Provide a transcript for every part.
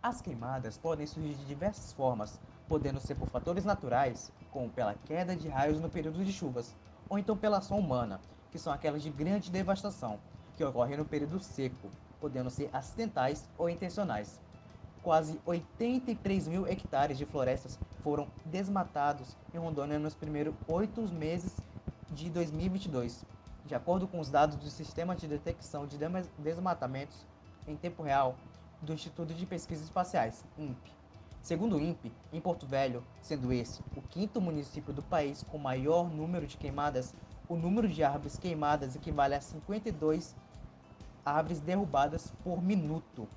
As queimadas podem surgir de diversas formas, podendo ser por fatores naturais, como pela queda de raios no período de chuvas, ou então pela ação humana, que são aquelas de grande devastação, que ocorrem no período seco, podendo ser acidentais ou intencionais. Quase 83 mil hectares de florestas foram desmatados em Rondônia nos primeiros 8 meses de 2022, de acordo com os dados do Sistema de Detecção de Desmatamentos em Tempo Real do Instituto de Pesquisas Espaciais, INPE. Segundo o INPE, em Porto Velho, sendo esse o quinto município do país com maior número de queimadas, o número de árvores queimadas equivale a 52 árvores derrubadas por minuto.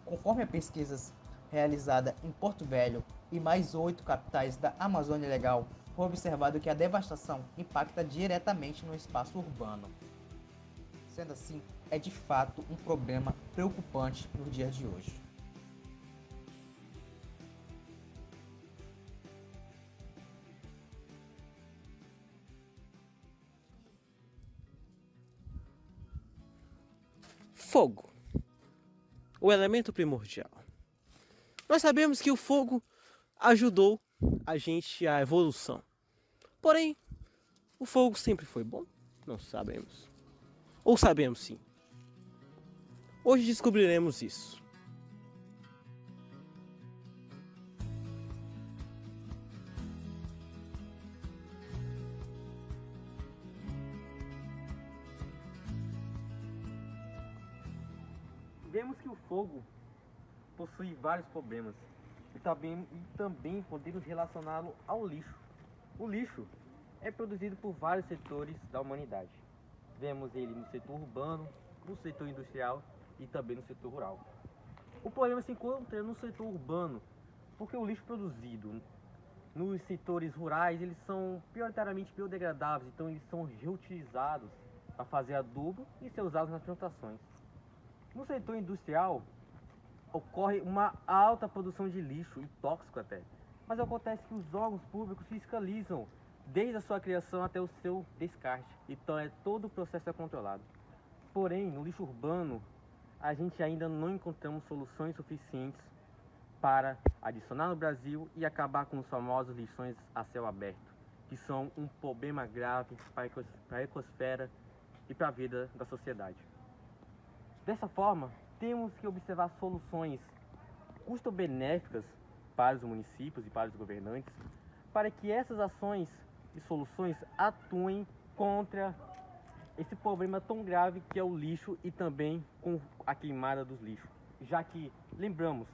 Conforme a pesquisa realizada em Porto Velho e mais 8 capitais da Amazônia Legal, foi observado que a devastação impacta diretamente no espaço urbano. Sendo assim, é de fato um problema preocupante nos dias de hoje. Fogo, o elemento primordial. Nós sabemos que o fogo ajudou a gente à evolução. Porém, o fogo sempre foi bom? Não sabemos. Ou sabemos sim? Hoje descobriremos isso. Vemos que o fogo possui vários problemas e também podemos relacioná-lo ao lixo. O lixo é produzido por vários setores da humanidade. Vemos ele no setor urbano, no setor industrial e também no setor rural. O problema se encontra no setor urbano, porque o lixo produzido nos setores rurais, eles são prioritariamente biodegradáveis, então eles são reutilizados para fazer adubo e ser usados nas plantações. No setor industrial, ocorre uma alta produção de lixo e tóxico até, mas acontece que os órgãos públicos fiscalizam desde a sua criação até o seu descarte, então todo o processo é controlado. Porém, no lixo urbano, a gente ainda não encontramos soluções suficientes para adicionar no Brasil e acabar com os famosos lixões a céu aberto, que são um problema grave para a ecosfera e para a vida da sociedade. Dessa forma, temos que observar soluções custo-benéficas para os municípios e para os governantes, para que essas ações e soluções atuem contra esse problema tão grave que é o lixo e também com a queimada dos lixos. Já que, lembramos,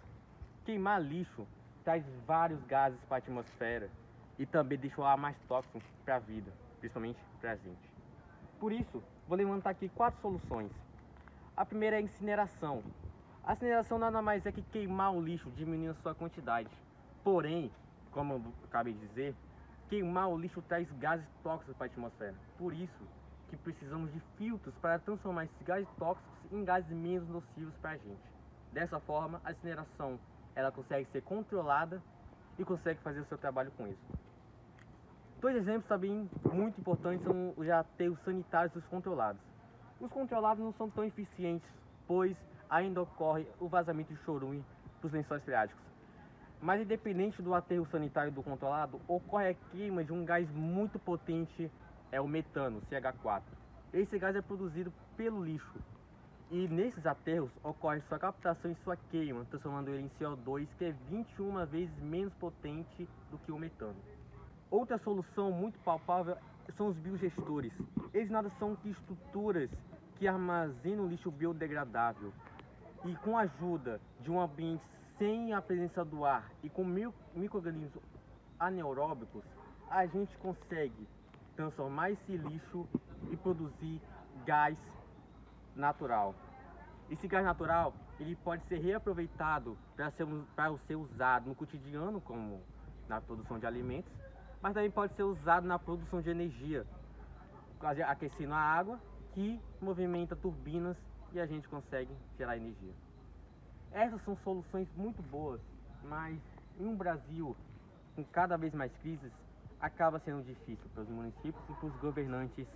queimar lixo traz vários gases para a atmosfera e também deixa o ar mais tóxico para a vida, principalmente para a gente. Por isso, vou levantar aqui 4 soluções. A primeira é a incineração. A incineração nada mais é que queimar o lixo, diminuindo a sua quantidade. Porém, como eu acabei de dizer, queimar o lixo traz gases tóxicos para a atmosfera. Por isso que precisamos de filtros para transformar esses gases tóxicos em gases menos nocivos para a gente. Dessa forma, a incineração ela consegue ser controlada e consegue fazer o seu trabalho com isso. 2 exemplos também muito importantes são os aterros sanitários dos controlados. Os controlados não são tão eficientes, pois ainda ocorre o vazamento de chorume para os lençóis freáticos. Mas independente do aterro sanitário do controlado, ocorre a queima de um gás muito potente, é o metano, CH4. Esse gás é produzido pelo lixo. E nesses aterros ocorre sua captação e sua queima, transformando ele em CO2, que é 21 vezes menos potente do que o metano. Outra solução muito palpável são os biogestores. Eles nada são que estruturas que armazenam lixo biodegradável. E com a ajuda de um ambiente sem a presença do ar e com micro-organismos anaeróbicos, a gente consegue transformar esse lixo e produzir gás natural. Esse gás natural ele pode ser reaproveitado para ser usado no cotidiano, como na produção de alimentos, mas também pode ser usado na produção de energia, aquecendo a água que movimenta turbinas e a gente consegue gerar energia. Essas são soluções muito boas, mas em um Brasil com cada vez mais crises, acaba sendo difícil para os municípios e para os governantes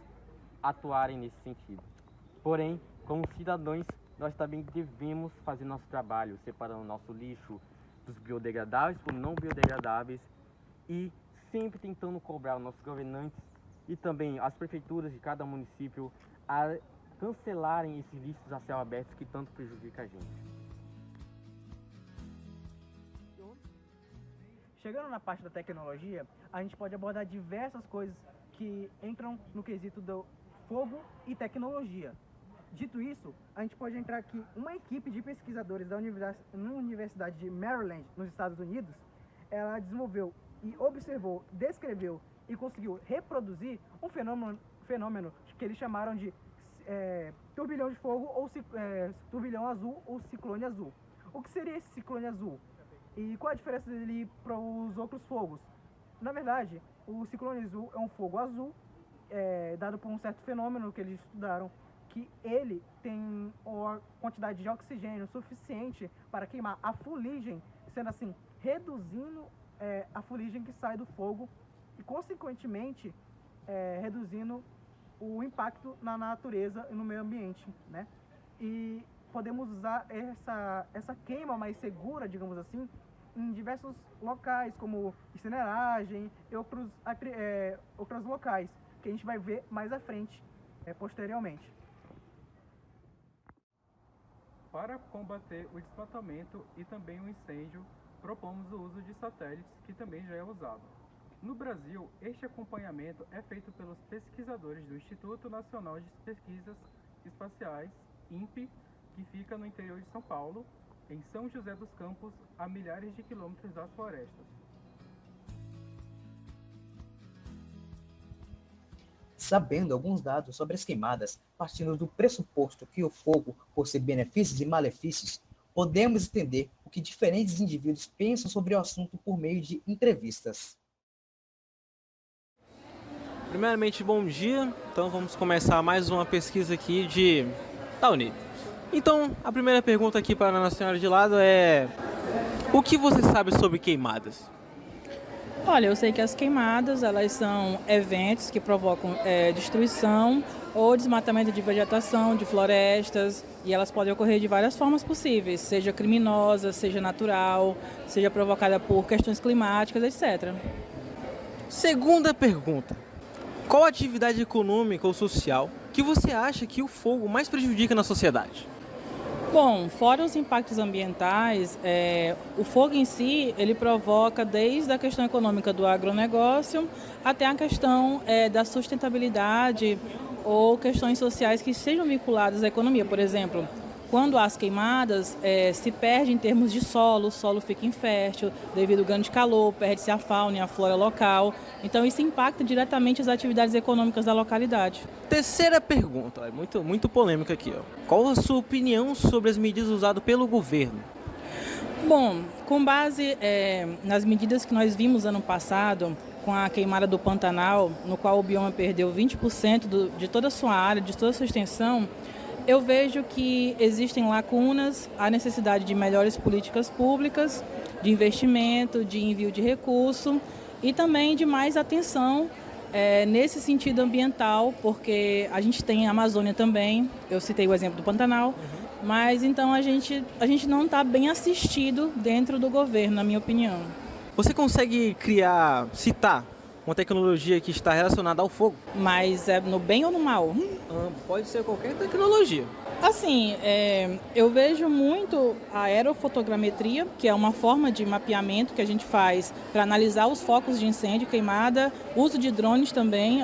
atuarem nesse sentido. Porém, como cidadãos, nós também devemos fazer nosso trabalho, separando nosso lixo dos biodegradáveis por não biodegradáveis e sempre tentando cobrar os nossos governantes e também as prefeituras de cada município a cancelarem esses lixos a céu aberto que tanto prejudicam a gente. Chegando na parte da tecnologia, a gente pode abordar diversas coisas que entram no quesito do fogo e tecnologia. Dito isso, a gente pode entrar aqui uma equipe de pesquisadores da Universidade de Maryland, nos Estados Unidos. Ela desenvolveu e observou, descreveu e conseguiu reproduzir um fenômeno que eles chamaram de turbilhão de fogo ou turbilhão azul ou ciclone azul. O que seria esse ciclone azul? E qual a diferença dele para os outros fogos? Na verdade, o ciclone azul é um fogo azul, dado por um certo fenômeno que eles estudaram, que ele tem uma quantidade de oxigênio suficiente para queimar a fuligem, sendo assim, reduzindo a fuligem que sai do fogo e, consequentemente, reduzindo o impacto na natureza e no meio ambiente, né? E podemos usar essa queima mais segura, digamos assim, em diversos locais, como incineragem e outros locais, que a gente vai ver mais à frente, posteriormente. Para combater o desmatamento e também o incêndio, propomos o uso de satélites, que também já é usado. No Brasil, este acompanhamento é feito pelos pesquisadores do Instituto Nacional de Pesquisas Espaciais, INPE, que fica no interior de São Paulo, em São José dos Campos, a milhares de quilômetros das florestas. Sabendo alguns dados sobre as queimadas, partindo do pressuposto que o fogo possui benefícios e malefícios, podemos entender o que diferentes indivíduos pensam sobre o assunto por meio de entrevistas. Primeiramente, bom dia. Então vamos começar mais uma pesquisa aqui da Unip. Então, a primeira pergunta aqui para a nossa senhora de lado é: o que você sabe sobre queimadas? Olha, eu sei que as queimadas, elas são eventos que provocam destruição ou desmatamento de vegetação, de florestas, e elas podem ocorrer de várias formas possíveis, seja criminosa, seja natural, seja provocada por questões climáticas, etc. Segunda pergunta: qual atividade econômica ou social que você acha que o fogo mais prejudica na sociedade? Bom, fora os impactos ambientais, o fogo em si, ele provoca desde a questão econômica do agronegócio até a questão da sustentabilidade ou questões sociais que sejam vinculadas à economia. Por exemplo, quando há as queimadas, se perde em termos de solo, o solo fica infértil devido ao grande calor, perde-se a fauna e a flora local. Então isso impacta diretamente as atividades econômicas da localidade. Terceira pergunta, muito polêmica aqui. Qual a sua opinião sobre as medidas usadas pelo governo? Bom, com base nas medidas que nós vimos ano passado, com a queimada do Pantanal, no qual o bioma perdeu 20% de toda a sua área, de toda a sua extensão, eu vejo que existem lacunas, há necessidade de melhores políticas públicas, de investimento, de envio de recurso e também de mais atenção nesse sentido ambiental, porque a gente tem a Amazônia também, eu citei o exemplo do Pantanal, mas então a gente não está bem assistido dentro do governo, na minha opinião. Você consegue citar uma tecnologia que está relacionada ao fogo? Mas é no bem ou no mal? Pode ser qualquer tecnologia. Assim, eu vejo muito a aerofotogrametria, que é uma forma de mapeamento que a gente faz para analisar os focos de incêndio, queimada, uso de drones também,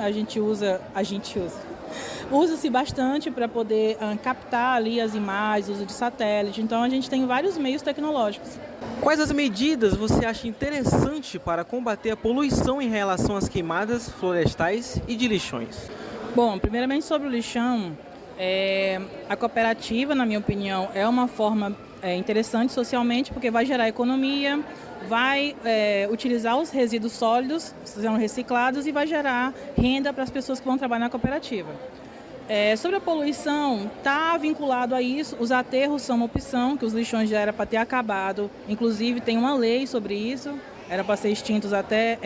usa-se bastante para poder captar ali as imagens, uso de satélite, então a gente tem vários meios tecnológicos. Quais as medidas você acha interessante para combater a poluição em relação às queimadas florestais e de lixões? Bom, primeiramente sobre o lixão, a cooperativa, na minha opinião, é uma forma interessante socialmente, porque vai gerar economia, vai utilizar os resíduos sólidos, serão reciclados e vai gerar renda para as pessoas que vão trabalhar na cooperativa. Sobre a poluição, está vinculado a isso, os aterros são uma opção, que os lixões já era para ter acabado, inclusive tem uma lei sobre isso, era para ser extintos até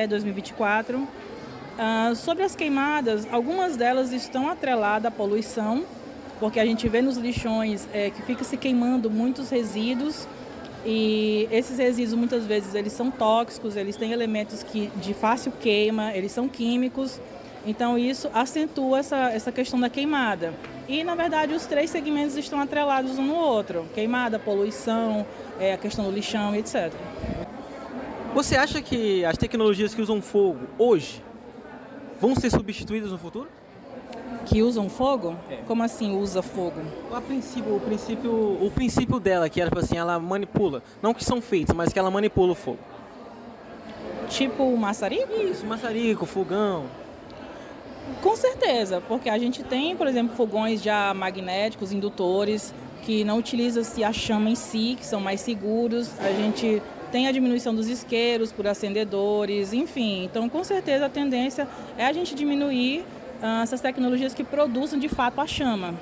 2024. Sobre as queimadas, algumas delas estão atreladas à poluição, porque a gente vê nos lixões que fica se queimando muitos resíduos, e esses resíduos muitas vezes eles são tóxicos, eles têm elementos de fácil queima, eles são químicos, então isso acentua essa questão da queimada. E na verdade os três segmentos estão atrelados um no outro: queimada, poluição, a questão do lixão, etc. Você acha que as tecnologias que usam fogo hoje vão ser substituídas no futuro? Que usam fogo? Como assim usa fogo? O princípio dela, que era tipo assim, ela manipula. Não que são feitos, mas que ela manipula o fogo. Tipo o maçarico? Isso, maçarico, fogão. Com certeza, porque a gente tem, por exemplo, fogões já magnéticos, indutores, que não utilizam-se a chama em si, que são mais seguros. A gente tem a diminuição dos isqueiros por acendedores, enfim. Então, com certeza, a tendência é a gente diminuir essas tecnologias que produzem, de fato, a chama.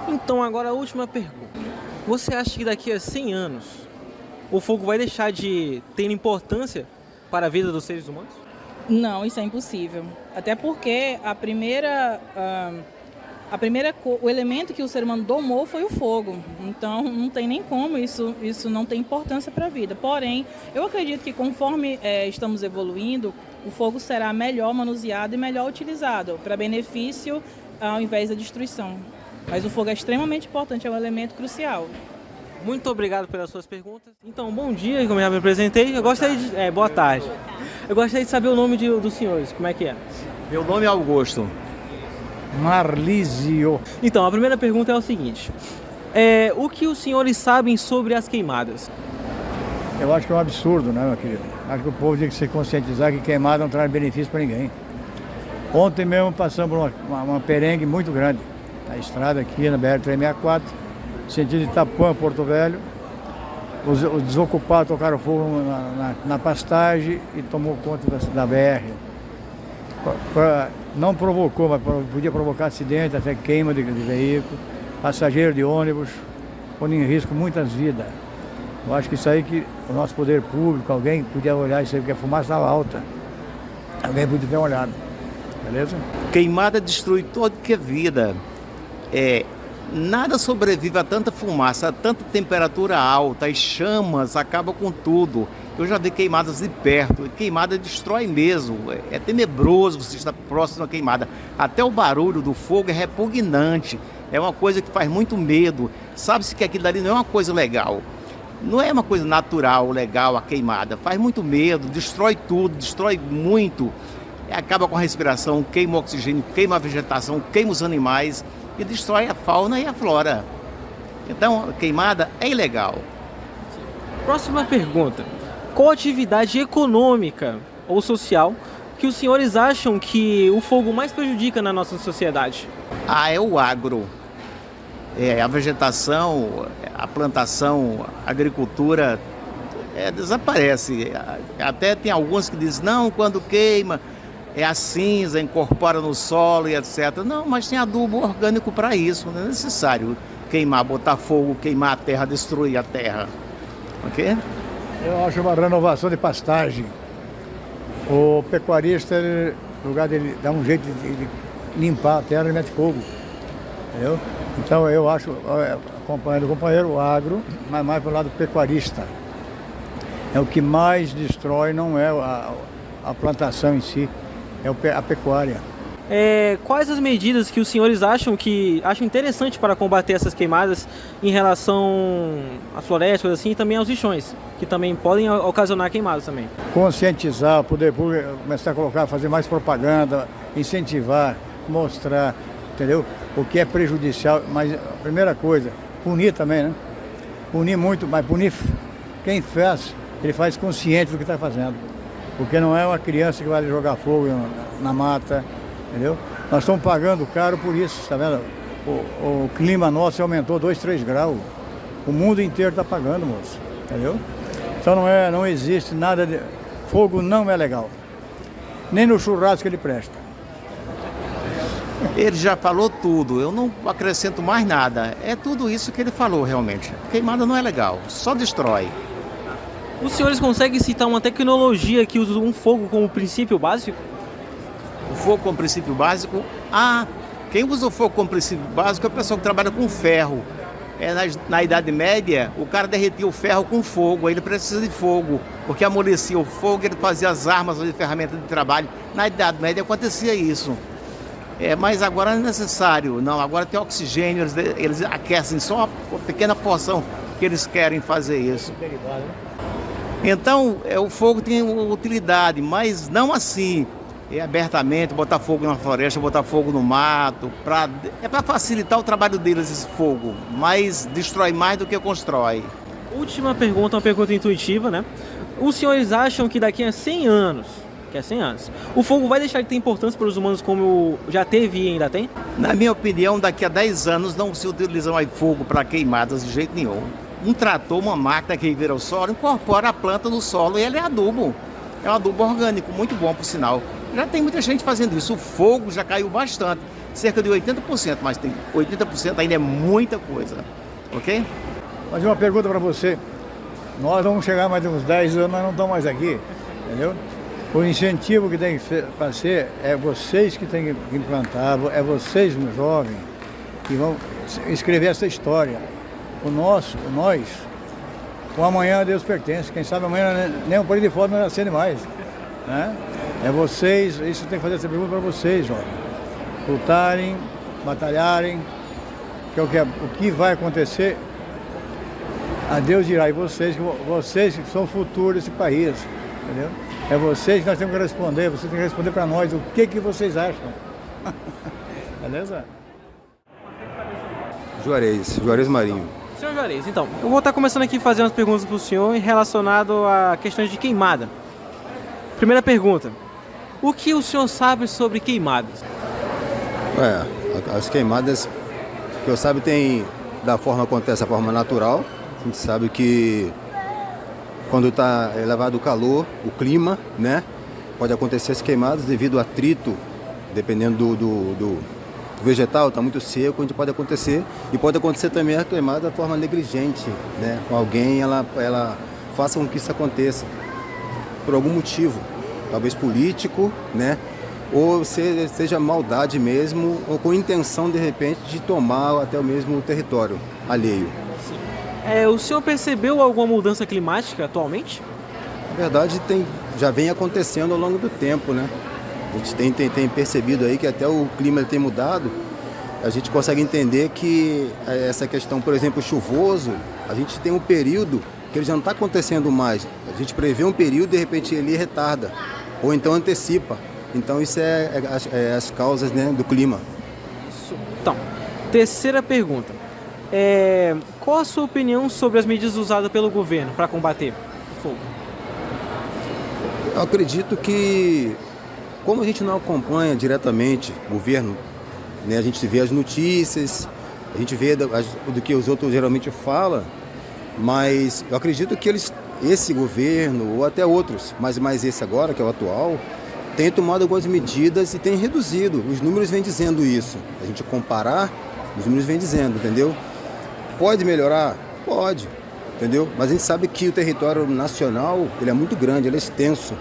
Então, agora a última pergunta. Você acha que daqui a 100 anos o fogo vai deixar de ter importância para a vida dos seres humanos? Não, isso é impossível. Até porque o elemento que o ser humano domou foi o fogo. Então, não tem nem como, isso não tem importância para a vida. Porém, eu acredito que conforme estamos evoluindo, o fogo será melhor manuseado e melhor utilizado, para benefício ao invés da destruição. Mas o fogo é extremamente importante, é um elemento crucial. Muito obrigado pelas suas perguntas. Então, bom dia, como eu já me apresentei. Eu gostaria de... boa tarde. Eu gostaria de saber o nome dos senhores, como é que é? Meu nome é Augusto. Marlísio. Então, a primeira pergunta é o seguinte. O que os senhores sabem sobre as queimadas? Eu acho que é um absurdo, né, meu querido? Acho que o povo tem que se conscientizar que queimada não traz benefício para ninguém. Ontem mesmo passamos por uma perengue muito grande. Na estrada aqui, na BR-364, sentido de Itapuã, Porto Velho. Os desocupados tocaram fogo na pastagem e tomou conta da BR. Não provocou, mas podia provocar acidente, até queima de veículo, passageiro de ônibus, pondo em risco muitas vidas. Eu acho que isso aí que o nosso poder público, alguém podia olhar isso aí, porque a fumaça estava alta. Alguém podia ter olhado, beleza? Queimada destrói toda que é vida. Nada sobrevive a tanta fumaça, a tanta temperatura alta, as chamas acabam com tudo. Eu já vi queimadas de perto, queimada destrói mesmo, é tenebroso você estar próximo à queimada. Até o barulho do fogo é repugnante, é uma coisa que faz muito medo. Sabe-se que aquilo ali não é uma coisa legal, não é uma coisa natural, legal a queimada. Faz muito medo, destrói tudo, destrói muito. Acaba com a respiração, queima o oxigênio, queima a vegetação, queima os animais e destrói a fauna e a flora. Então, a queimada é ilegal. Próxima pergunta. Qual atividade econômica ou social que os senhores acham que o fogo mais prejudica na nossa sociedade? É o agro. A vegetação, a plantação, a agricultura desaparece. Até tem alguns que dizem, não, quando queima, a cinza incorpora no solo e etc. Não, mas tem adubo orgânico para isso, não é necessário queimar, botar fogo, queimar a terra, destruir a terra. Ok? Eu acho uma renovação de pastagem. O pecuarista, no lugar dele dar um jeito de limpar a terra, ele mete fogo. Entendeu? Então eu acho, acompanhando o companheiro, o agro, mas mais para o lado pecuarista. É o que mais destrói, não é a plantação em si, é a pecuária. Quais as medidas que os senhores acham interessante para combater essas queimadas em relação à floresta, assim, e também aos lixões, que também podem ocasionar queimadas também? Conscientizar, o poder público começar a fazer mais propaganda, incentivar, mostrar, entendeu? O que é prejudicial, mas a primeira coisa, punir também, né? Punir muito, mas punir quem faz, ele faz consciente do que está fazendo. Porque não é uma criança que vai jogar fogo na mata, entendeu? Nós estamos pagando caro por isso, tá vendo? O clima nosso aumentou 2, 3 graus. O mundo inteiro está pagando, moço, entendeu? Então não existe nada de... Fogo não é legal. Nem no churrasco ele presta. Ele já falou tudo, eu não acrescento mais nada. É tudo isso que ele falou realmente. Queimada não é legal, só destrói. Os senhores conseguem citar uma tecnologia que usa um fogo como princípio básico? O fogo como princípio básico, Quem usa o fogo como princípio básico é a pessoa que trabalha com ferro. Na Idade Média, o cara derretia o ferro com fogo, aí ele precisa de fogo, porque amolecia o fogo, ele fazia as armas, as ferramentas de trabalho. Na Idade Média acontecia isso. Mas agora não é necessário, não, agora tem oxigênio, eles aquecem só uma pequena porção que eles querem fazer isso. Então, o fogo tem utilidade, mas não assim, abertamente, botar fogo na floresta, botar fogo no mato, é para facilitar o trabalho deles esse fogo, mas destrói mais do que constrói. Última pergunta, uma pergunta intuitiva, né? Os senhores acham que daqui a 100 anos, o fogo vai deixar de ter importância para os humanos como já teve e ainda tem? Na minha opinião, daqui a 10 anos não se utiliza mais fogo para queimadas de jeito nenhum. Um trator, uma máquina que vira o solo, incorpora a planta no solo e ele é adubo. É um adubo orgânico, muito bom por sinal. Já tem muita gente fazendo isso. O fogo já caiu bastante, cerca de 80%, mas tem 80% ainda é muita coisa, ok? Mas uma pergunta para você. Nós vamos chegar mais de uns 10 anos, nós não estamos mais aqui, entendeu? O incentivo que tem para ser é vocês que têm que implantar, é vocês, meus jovens, que vão escrever essa história. Nós, o amanhã a Deus pertence. Quem sabe amanhã nem um palito de fogo não vai nascer mais, né? É vocês, isso tem que fazer essa pergunta para vocês, jovens. Lutarem, batalharem, que o que vai acontecer, a Deus dirá. E vocês que são o futuro desse país, entendeu? É vocês que nós temos que responder, vocês têm que responder para nós o que vocês acham. Beleza? Juarez Marinho. Senhor Juarez, então, eu vou estar começando aqui a fazer umas perguntas para o senhor relacionado a questões de queimada. Primeira pergunta, o que o senhor sabe sobre queimadas? As queimadas, que eu saiba, tem da forma acontece, a forma natural. A gente sabe que quando está elevado o calor, o clima, né, pode acontecer as queimadas devido ao atrito, dependendo do vegetal, está muito seco, onde pode acontecer. E pode acontecer também a queimada de forma negligente, né, com alguém, ela faça com que isso aconteça por algum motivo, talvez político, né, ou seja maldade mesmo, ou com intenção de repente de tomar até o mesmo território alheio. O senhor percebeu alguma mudança climática atualmente? Na verdade, já vem acontecendo ao longo do tempo, né? A gente tem percebido aí que até o clima tem mudado. A gente consegue entender que essa questão, por exemplo, chuvoso, a gente tem um período que ele já não está acontecendo mais. A gente prevê um período e de repente ele retarda, ou então antecipa. Então isso é as causas, né, do clima. Então, terceira pergunta. Qual a sua opinião sobre as medidas usadas pelo governo para combater o fogo? Eu acredito que, como a gente não acompanha diretamente o governo, né, a gente vê as notícias, a gente vê do que os outros geralmente falam, mas eu acredito que esse governo, ou até outros, mas mais esse agora, que é o atual, tem tomado algumas medidas e tem reduzido. Os números vêm dizendo isso. A gente comparar, os números vêm dizendo, entendeu? Pode melhorar? Pode, entendeu? Mas a gente sabe que o território nacional, ele é muito grande, ele é extenso.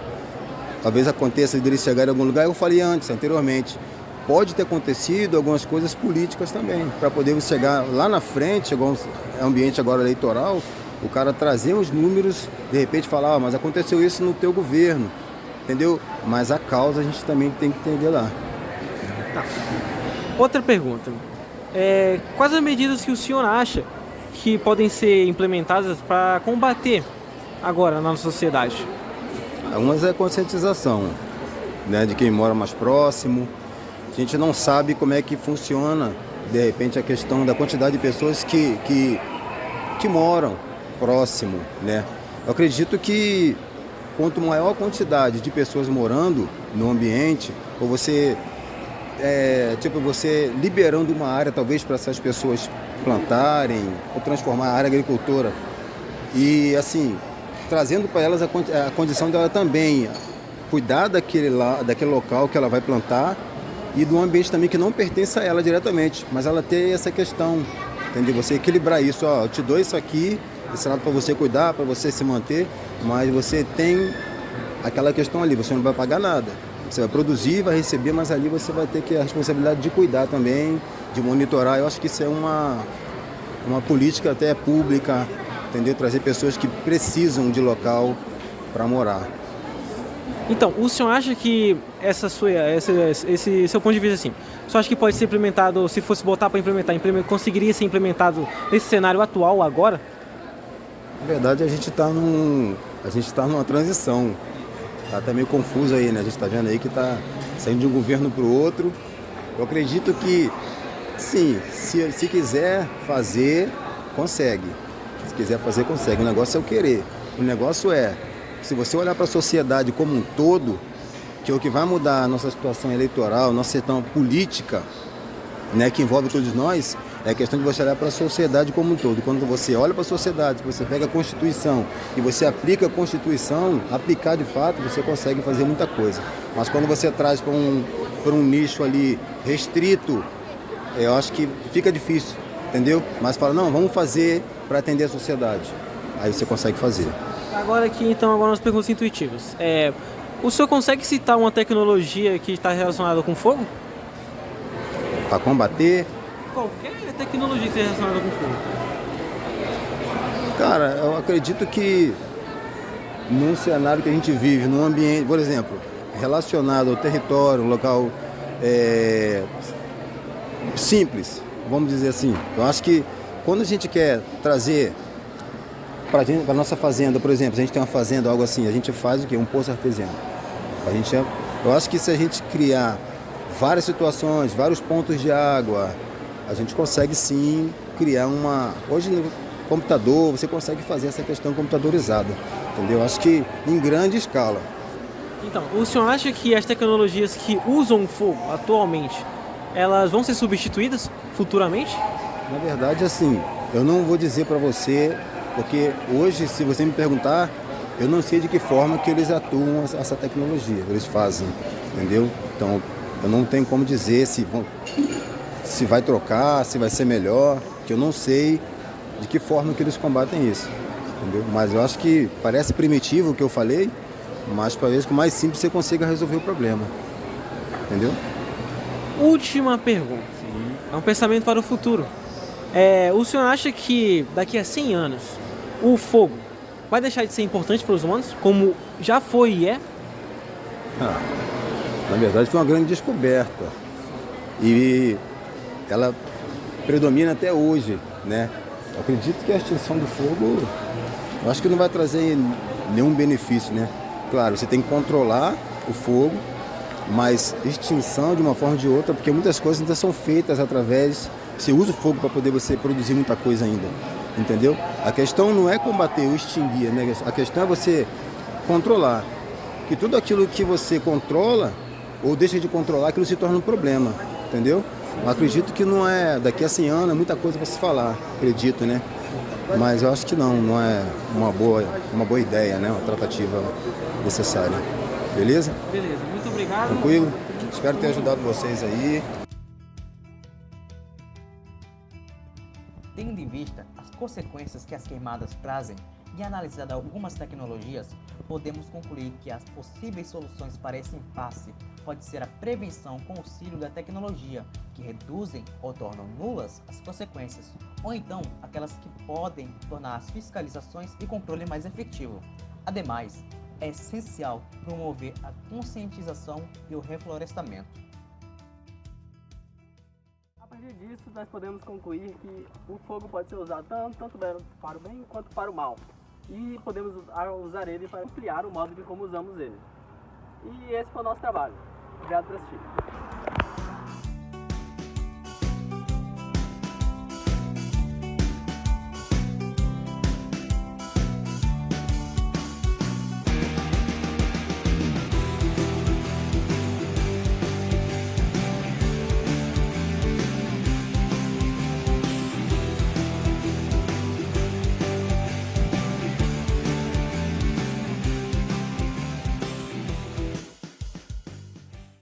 Talvez aconteça de ele chegar em algum lugar, eu falei anteriormente, pode ter acontecido algumas coisas políticas também, para poder chegar lá na frente, chegar um ambiente agora eleitoral, o cara trazer os números, de repente falar, mas aconteceu isso no teu governo, entendeu? Mas a causa a gente também tem que entender lá. Tá. Outra pergunta. Quais as medidas que o senhor acha que podem ser implementadas para combater agora na nossa sociedade? Algumas é a conscientização, né, de quem mora mais próximo. A gente não sabe como é que funciona, de repente, a questão da quantidade de pessoas que moram próximo, né? Eu acredito que quanto maior a quantidade de pessoas morando no ambiente, ou você liberando uma área talvez para essas pessoas plantarem ou transformar a área agricultora e assim trazendo para elas a condição dela também cuidar daquele local que ela vai plantar e do ambiente também que não pertence a ela diretamente, mas ela ter essa questão, entendeu? Você equilibrar isso, eu te dou isso aqui, esse lado para você cuidar, para você se manter, mas você tem aquela questão ali, você não vai pagar nada. Você vai produzir, vai receber, mas ali você vai ter que a responsabilidade de cuidar também, de monitorar. Eu acho que isso é uma política até pública, entendeu? Trazer pessoas que precisam de local para morar. Então, o senhor acha que esse seu ponto de vista assim, o senhor acha que pode ser implementado, se fosse botar para implementar, conseguiria ser implementado nesse cenário atual agora? Na verdade, a gente está numa transição. Tá meio confuso aí, né? A gente está vendo aí que está saindo de um governo para o outro. Eu acredito que, sim, se quiser fazer, consegue. Se quiser fazer, consegue. O negócio é o querer. O negócio é, se você olhar para a sociedade como um todo, que é o que vai mudar a nossa situação eleitoral, nossa situação política, né, que envolve todos nós, é a questão de você olhar para a sociedade como um todo. Quando você olha para a sociedade, você pega a Constituição e você aplica a Constituição, aplicar de fato, você consegue fazer muita coisa. Mas quando você traz para um nicho ali restrito, eu acho que fica difícil, entendeu? Mas fala, não, vamos fazer para atender a sociedade. Aí você consegue fazer. Agora aqui, então, agora umas perguntas intuitivas. O senhor consegue citar uma tecnologia que está relacionada com fogo? Para combater? Qualquer tecnologia que esteja relacionada com fogo. Cara, eu acredito que num cenário que a gente vive, num ambiente, por exemplo, relacionado ao território, um local simples, vamos dizer assim. Eu acho que quando a gente quer trazer para a nossa fazenda, por exemplo, se a gente tem uma fazenda, algo assim, a gente faz o quê? Um poço artesiano. Eu acho que se a gente criar várias situações, vários pontos de água, a gente consegue sim criar Hoje no computador você consegue fazer essa questão computadorizada, entendeu? Acho que em grande escala. Então, o senhor acha que as tecnologias que usam fogo atualmente, elas vão ser substituídas futuramente? Na verdade, assim, eu não vou dizer para você, porque hoje, se você me perguntar, eu não sei de que forma que eles atuam essa tecnologia, eles fazem, entendeu? Então, eu não tenho como dizer se vai trocar, se vai ser melhor, que eu não sei de que forma que eles combatem isso, entendeu? Mas eu acho que parece primitivo o que eu falei, mas talvez com mais simples você consiga resolver o problema, entendeu? Última pergunta. É um pensamento para o futuro. O senhor acha que daqui a 100 anos o fogo vai deixar de ser importante para os humanos, como já foi e é? Na verdade foi uma grande descoberta e ela predomina até hoje, né? Eu acredito que a extinção do fogo, eu acho que não vai trazer nenhum benefício, né? Claro, você tem que controlar o fogo, mas extinção de uma forma ou de outra, porque muitas coisas ainda são feitas através... Você usa o fogo para poder você produzir muita coisa ainda, entendeu? A questão não é combater ou extinguir, né? A questão é você controlar. Que tudo aquilo que você controla ou deixa de controlar, aquilo se torna um problema, entendeu? Eu acredito que não é... Daqui a 100 anos é muita coisa para se falar, acredito, né? Mas eu acho que não é uma boa ideia, né? Uma tratativa necessária. Beleza? Beleza, muito obrigado. Tranquilo? Espero ter ajudado vocês aí. Tendo em vista as consequências que as queimadas trazem e analisando algumas tecnologias, podemos concluir que as possíveis soluções para esse impasse pode ser a prevenção com o auxílio da tecnologia, que reduzem ou tornam nulas as consequências, ou então aquelas que podem tornar as fiscalizações e controle mais efetivo. Ademais, é essencial promover a conscientização e o reflorestamento. A partir disso, nós podemos concluir que o fogo pode ser usado tanto para o bem quanto para o mal. E podemos usar ele para ampliar o modo de como usamos ele. E esse foi o nosso trabalho. Obrigado por assistir.